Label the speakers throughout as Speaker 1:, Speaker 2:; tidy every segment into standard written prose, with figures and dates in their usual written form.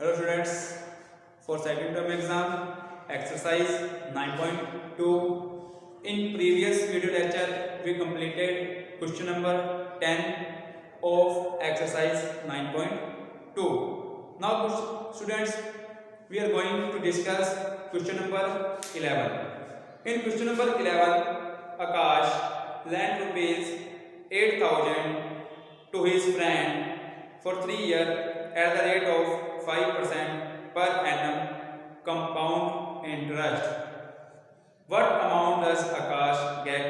Speaker 1: Hello students, for second term exam exercise 9.2. In previous video lecture we completed question number 10 of exercise 9.2. Now students, we are going to discuss question number 11. In question number 11, Akash lent rupees 8,000 to his friend for 3 years at the rate of 5% per annum compound interest. What amount does Akash get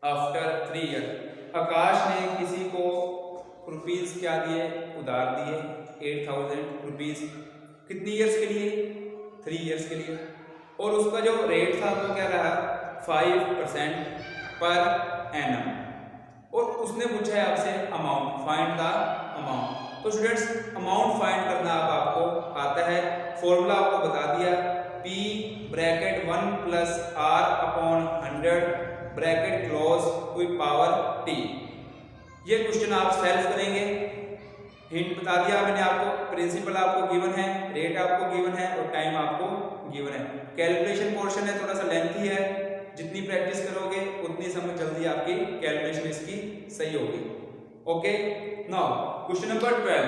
Speaker 1: after 3 years? आकाश ने किसी को rupees क्या दिए, उधार दिए 8,000 rupees, कितनी years के लिए? 3 ईयर्स के लिए। और उसका जो रेट था वो क्या रहा? 5% पर एनम। और उसने पूछा है आपसे अमाउंट, फाइंड द अमाउंट। तो स्टूडेंट्स, अमाउंट फाइंड करना अब आपको आता है, फॉर्मूला आपको बता दिया, P bracket 1 plus R upon 100 bracket close with power T। ये क्वेश्चन आप सेल्फ करेंगे, हिंट बता दिया मैंने आपको, प्रिंसिपल आपको गिवन है, रेट आपको गिवन है और टाइम आपको गिवन है। कैलकुलेशन पोर्शन है, थोड़ा सा लेंथी है, जितनी प्रैक्टिस करोगे उतनी समझ जल्दी आपकी कैलकुलेशन इसकी सही होगी। Okay, now question number 12,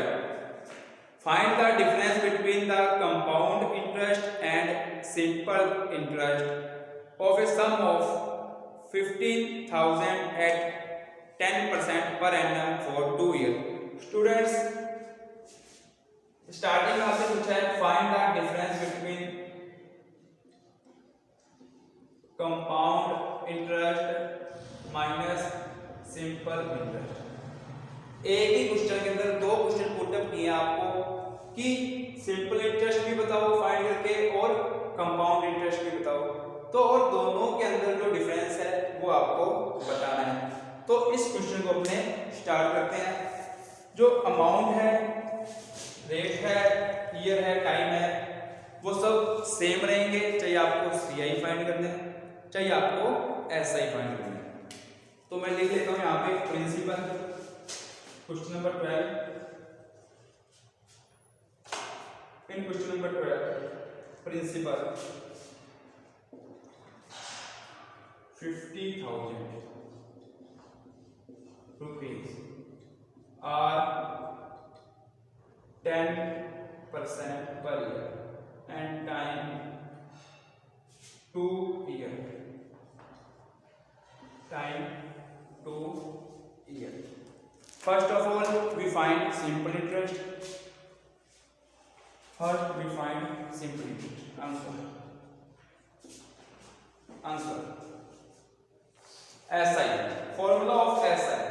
Speaker 1: find the difference between the compound interest and simple interest of a sum of 15,000 at 10% per annum for 2 year. Students, starting में आपसे पूछा है find the difference between compound interest minus simple interest. एक ही question के अंदर दो question put up किए आपको कि सिंपल इंटरेस्ट भी बताओ फाइंड करके और कंपाउंड इंटरेस्ट भी बताओ, तो और दोनों के अंदर जो डिफरेंस है वो आपको बताना है। तो इस क्वेश्चन को अपने स्टार्ट करते हैं। जो अमाउंट है, रेट है, ईयर है, टाइम है, वो सब सेम रहेंगे, चाहे आपको CI फाइंड करना है चाहे आपको SI फाइंड करना है। तो मैं लिख लेता हूं यहाँ पे principal, question number 12। In question number 12 principal 50,000 rupees are 10% per year and time 2 year. Time 2 year. First of all, we find simple interest. First, we find simple interest. Answer. SI. Formula of SI.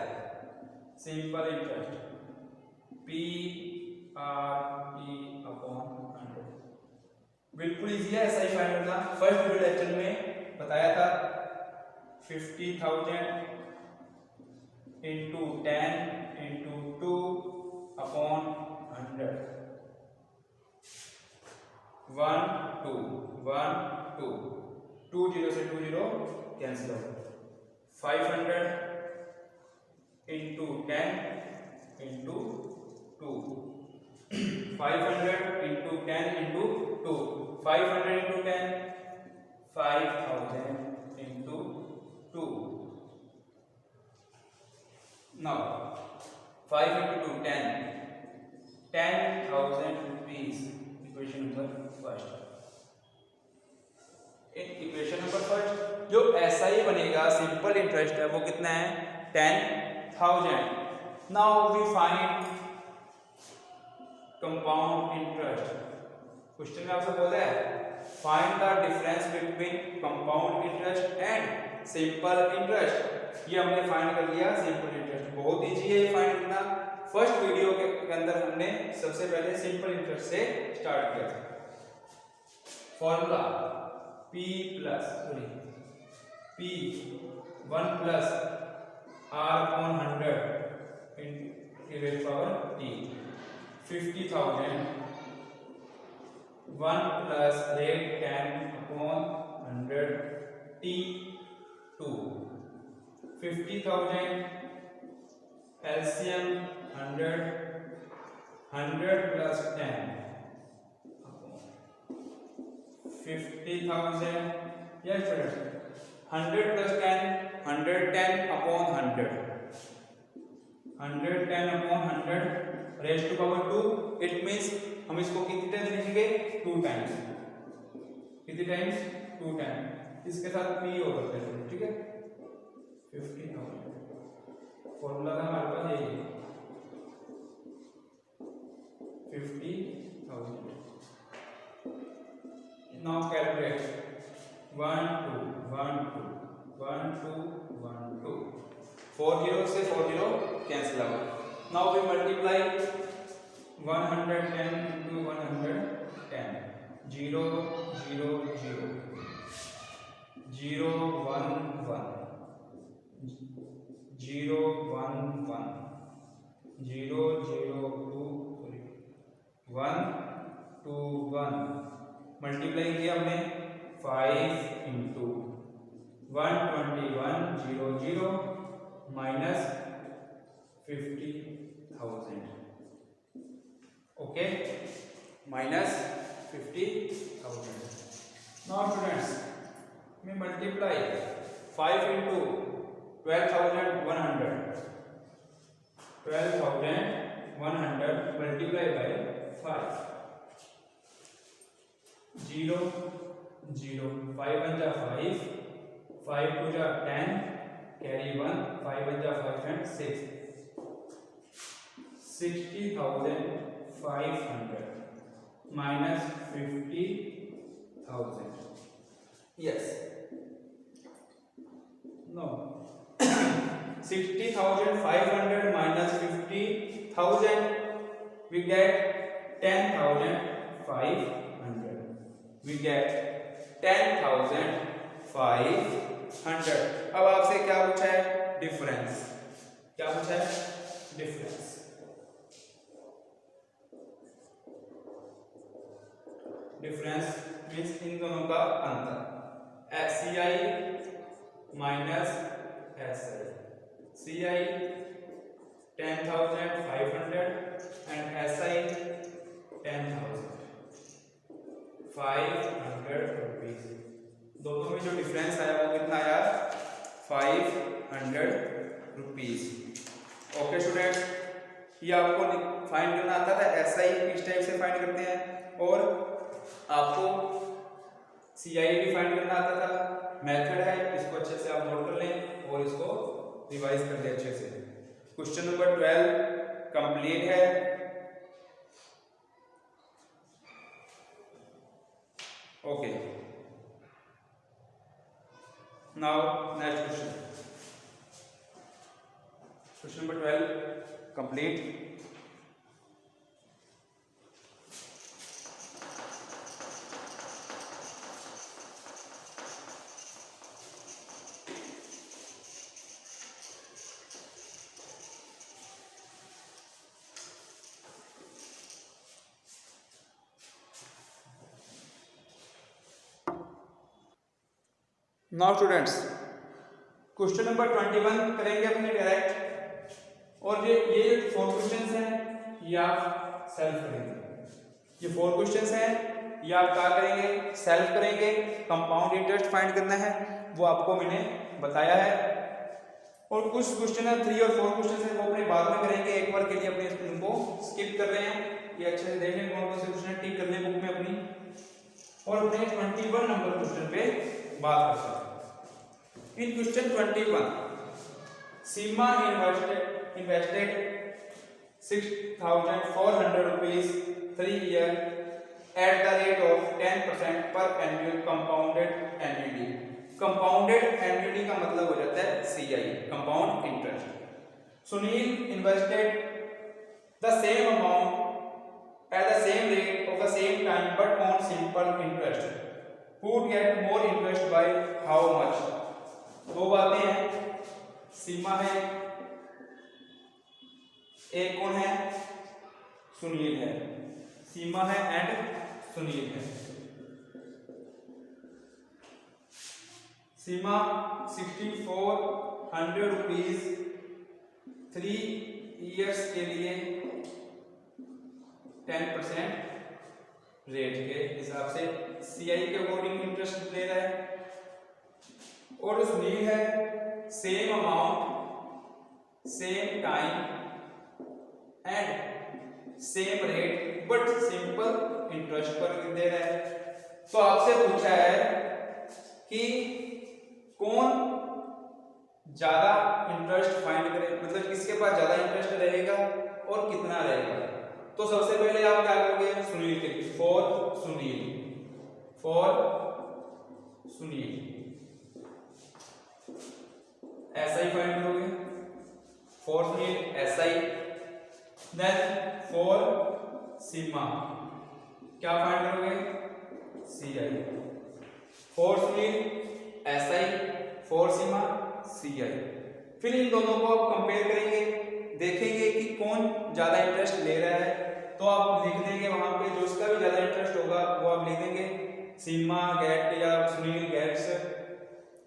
Speaker 1: Simple interest. PRE upon 100. बिल्कुल easy है SI find करना। First video lecture में बताया था 50,000 into 10 into 2 upon 100। 1 2 1 2 2 0 से 2 0 cancel हो। 500 into 10 into 2, 500 into 10 into 2, 500 into 10 5,000 into 2। Now 5 into 2 10,000 rupees. Equation number first. Equation number first जो SI बनेगा, सिंपल इंटरेस्ट है, वो कितना है? 10,000। Now we find compound interest. Question में आपसे बोला है find the difference between compound interest and simple interest. ये हमने फाइंड कर लिया सिंपल इंटरेस्ट। बहुत इजी है ये फाइंड करना। फर्स्ट वीडियो के अंदर हमने सबसे पहले सिंपल इंटरेस्ट से स्टार्ट किया था। Formula P 1 plus R upon 100 in power T। 50,000 1 plus rate 10 upon 100 T 2। 50,000 LCM 100 100 plus 10 50,000. Yes students, 100 plus 10, 110 upon 100, 110 upon 100 raised to power 2. It means हम इसको कितने टाइम्स लिखेंगे? 2 टाइम्स. कितने टाइम्स? 2 टाइम्स. इसके साथ p और करते हैं, ठीक है? 50,000 फॉर्मूला था हमारे पास यही, 50,000. Now calculate 1 2 1 2 1 2 1 2. 4 0 से 4 0 cancel out. Now we multiply 110 into 110. 0 0 0 0 1 1 0 1 1 0 0 2 1 2 1. Multiply किया हमने 5 into 121 0 0 minus 50,000. Okay, minus 50,000. Now students, we multiply 5 into 12,100. 12,100 multiply by 5. 0 0 5 1 जा 5, 5 2 जा 10, carry 1, 5 1 जा 5 and 6. 60,500 minus 50,000. Yes. No. 60,500 minus 50,000, we get 10,500. We get 10,500. अब आपसे क्या पूछा है? डिफरेंस. क्या पूछा है? डिफरेंस. डिफरेंस मीन्स इन दोनों का अंतर. CI minus SI. CI 10,500 and SI 10,500 rupees. दोनों में जो डिफरेंस आया वो कितना आया? 500 रुपीज. ओके स्टूडेंट्स, ये आपको फाइंड करना आता था. SI किस टाइप से फाइंड करते हैं और आपको CI भी फाइंड करना आता था. मेथड है, इसको अच्छे से आप नोट कर लें और इसको रिवाइज कर लें अच्छे से. क्वेश्चन नंबर 12 कंप्लीट है. Okay, now next question. Question number 12 complete. Now students, question number 21 करेंगे अपने डायरेक्ट. और ये 4 क्वेश्चंस हैं, ये आप सेल्फ करेंगे. ये 4 क्वेश्चंस हैं, ये आप क्या करेंगे? सेल्फ करेंगे. कंपाउंड इंटरेस्ट फाइंड करना है, वो आपको मैंने बताया है. और कुछ क्वेश्चन है 3 और 4 क्वेश्चन है वो अपने बाद में करेंगे. एक बार के लिए अपने इनको स्किप कर रहे हैं. ये अच्छे से देख लें कौन कौन से क्वेश्चन टिक कर लें बुक में अपनी, और अपने 21 नंबर क्वेश्चन पे बात करते हैं. In question 21, Seema invested 6,400 rupees 3 years at the rate of 10% per annual compounded annuity. Compounded annuity का मतलब हो जाता है CI, compound interest. Sunil invested the same amount at the same rate of the same time but on simple interest. Who would get more interest by how much? दो बातें हैं. सीमा है, एक कौन है? सुनील है. सीमा है एंड सुनील है. सीमा 6,400 रुपीज 3 इयर्स के लिए 10% रेट के हिसाब से सीआई के अकॉर्डिंग इंटरेस्ट ले रहा है। और सुनील है same amount same time and same rate but simple interest पर दे रहा है। तो आपसे पूछा है कि कौन ज्यादा इंटरेस्ट फाइंड करे, मतलब किसके पास ज्यादा इंटरेस्ट रहेगा और कितना रहेगा। तो सबसे पहले आप क्या करोगे, सुनील के लिए फॉर सुनील एसआई फाइंड करोगे, for Sunil SI. Then for Seema क्या फाइंड करोगे, CI. For Sunil SI, for Seema CI. फिर इन दोनों को आप कंपेयर करेंगे, देखेंगे कि कौन ज्यादा इंटरेस्ट ले रहा है। तो आप लिख देंगे वहां पे जो उसका भी ज्यादा इंटरेस्ट होगा वो आप लिख देंगे, सीमा गेट या Sunil gets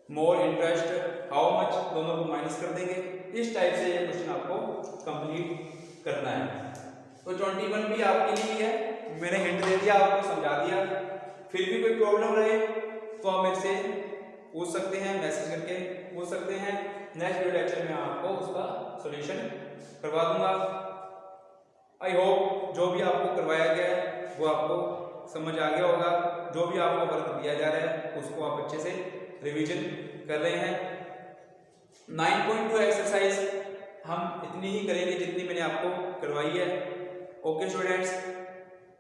Speaker 1: more interest how much, दोनों को माइनस कर देंगे। इस टाइप से ये क्वेश्चन आपको कंप्लीट करना है। तो 21 भी आपके लिए है, मैंने हिंट दे दिया, आपको समझा दिया। फिर भी कोई प्रॉब्लम रहे तो आप मेरे से पूछ सकते हैं, मैसेज करके पूछ सकते हैं। नेक्स्ट वीडियो लेक्चर में आपको उसका सॉल्यूशन करवा दूंगा। आई होप जो भी आपको करवाया गया है वो आपको समझ आ गया होगा। जो भी आपको वर्क दिया जा रहा है उसको आप अच्छे से रिवीजन कर रहे हैं। 9.2 एक्सरसाइज हम इतनी ही करेंगे जितनी मैंने आपको करवाई है। Okay students,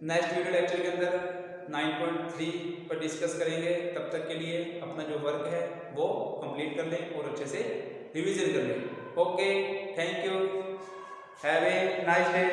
Speaker 1: next video lecture के अंदर 9.3 पर डिस्कस करेंगे। तब तक के लिए अपना जो वर्क है वो कंप्लीट कर लें और अच्छे से रिवीजन कर लें। Okay, thank you, have a nice day.